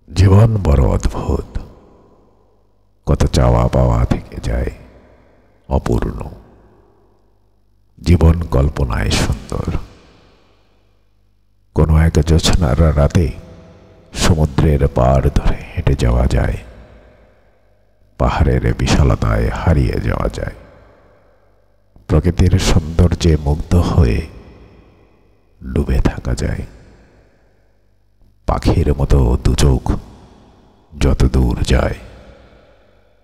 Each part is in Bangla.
জীবন বড় অদ্ভুত। কত চাওয়া পাওয়া থেকে যায় অপূর্ণ। জীবন কল্পনায় সুন্দর। কোনো এক জ্যোৎস্নার রাতে সমুদ্রের পাড় ধরে হেঁটে যাওয়া যায়, পাহাড়ের বিশালতায় হারিয়ে যাওয়া যায়, প্রকৃতির সৌন্দর্যে মুগ্ধ হয়ে ডুবে থাকা যায়। পাখির মতো দুচোখ যত দূর যায়,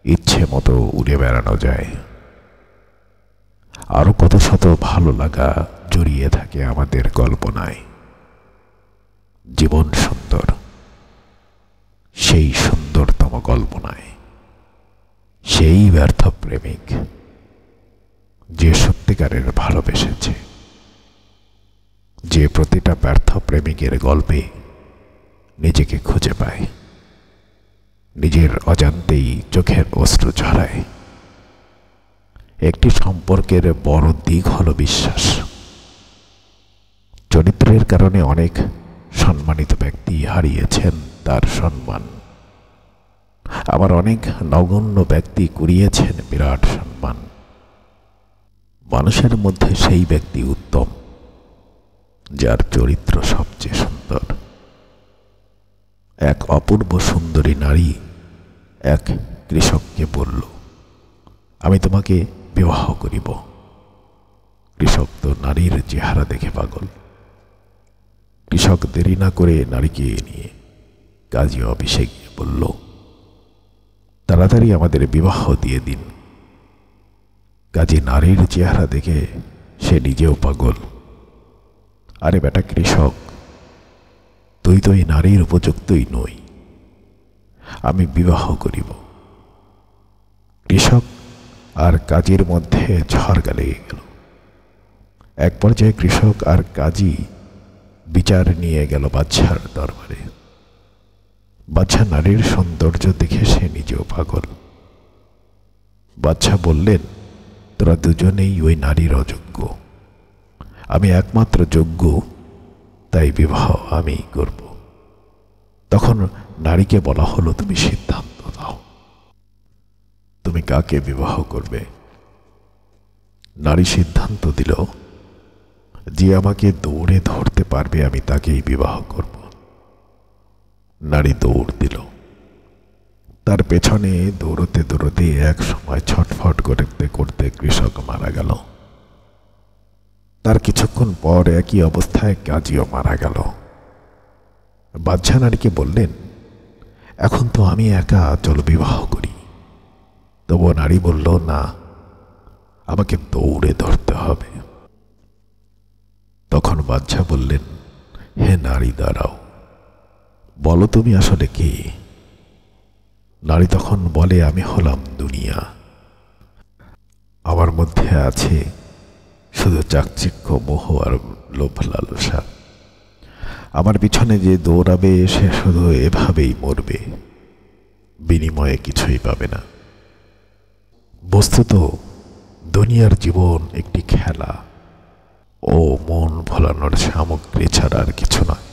ইচ্ছে মতো উড়ে বেড়ানো যায়। আরো কত শত ভালো লাগা জড়িয়ে থাকে আমাদের কল্পনায়। জীবন সুন্দর, সেই সুন্দরতম কল্পনায় সেই ব্যর্থ প্রেমিক যে সত্যিকারের ভালোবেসেছে, যে প্রতিটা ব্যর্থ প্রেমিকের গল্পে নিজেকে খুঁজে পায়, নিজের অজান্তেই চোখের অশ্রু ঝরায়। একটি সম্পর্কের বড় দিক হল বিশ্বাস। চরিত্রের কারণে অনেক সম্মানিত ব্যক্তি হারিয়েছেন তার সম্মান, আবার অনেক নগণ্য ব্যক্তি কুড়িয়েছেন বিরাট সম্মান। মানুষের মধ্যে সেই ব্যক্তি উত্তম যার চরিত্র সবচেয়ে সুন্দর। এক অপূর্ব সুন্দরী নারী এক কৃষককে বলল, আমি তোমাকে বিবাহ করিব। কৃষক তো নারীর চেহারা দেখে পাগল। কৃষক দেরি না করে নারীকে নিয়ে কাজী অফিসে গিয়ে বলল, তাড়াতাড়ি আমাদের বিবাহ দিয়ে দিন। কাজী নারীর চেহারা দেখে সে নিজেও পাগল। আরে বেটা কৃষক, তুই তো এই নারীর উপযুক্তই নই, আমি বিবাহ করিব। কৃষক আর কাজীর মধ্যে ঝড় লেগে গেল। এক পর্যায়ে কৃষক আর কাজী বিচার নিয়ে গেল বাদশার দরবারে। বাদশা নারীর সৌন্দর্য দেখে সে নিজেও পাগল। বাদশা বললেন, তোরা দুজনেই ওই নারীর অযোগ্য, আমি একমাত্র যোগ্য, তাই বিবাহ আমি করব। তখন নারীকে বলা হলো, তুমি সিদ্ধান্ত দাও, তুমি কাকে বিবাহ করবে। নারী সিদ্ধান্ত দিল, যে আমাকে দৌড়ে ধরতে পারবে আমি তাকেই বিবাহ করব। নারী দৌড় দিল। তার পেছনে দৌড়তে দৌড়তে এক সময় ছটফট করতে করতে কৃষক মারা গেল। তার কিছুক্ষণ পর একই অবস্থায় কাজীও মারা গেল। বাদশা নারীকে বললেন, এখন তো আমি একা, চলো বিবাহ করি। তবু নারী বলল, না, আমাকে দৌড়ে ধরতে হবে। তখন বাদশা বললেন, হে নারী দাঁড়াও, বলো তুমি আসলে কে। নারী তখন বলে, আমি হলাম দুনিয়া, আমার মধ্যে আছে শুধু চাকচিক্য, মোহ আর লোভ লালসা। আমার পিছনে যে দৌড়াবে সে শুধু এভাবেই মরবে, বিনিময়ে কিছুই পাবে না। বস্তুত দুনিয়ার জীবন একটি খেলা ও মন ভোলানোর সামগ্রী ছাড়া আর কিছু নয়।